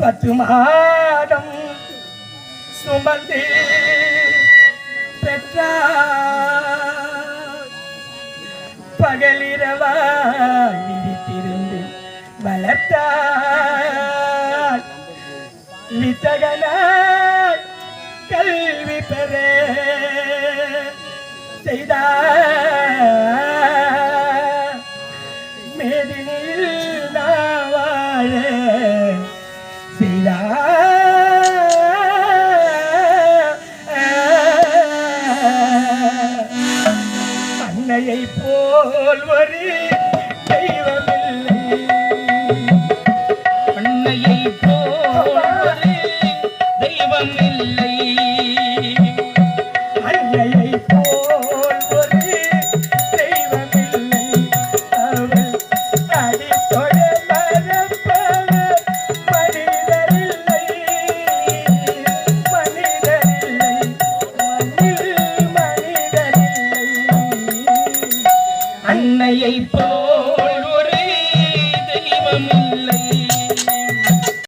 10 மாதம் சுமந்து பெற்றார். பகலிரவாய் விழித்திருந்து வளர்த்தார். வித்தகனாய் கல்வி பெற செய்தார். மேதினில் நாவாழ அன்னையை போல் ஒரு தெய்வமில்லை. அன்னையை போல் ஒரு தெய்வமில்லை. அன்னையை போல் ஒரு தெய்வமில்லை. அவள் அடித்தொட மறப்பவர் மனிதரில்லை. மனிதரில்லை மனிதரில்லை. அன்னையை போல்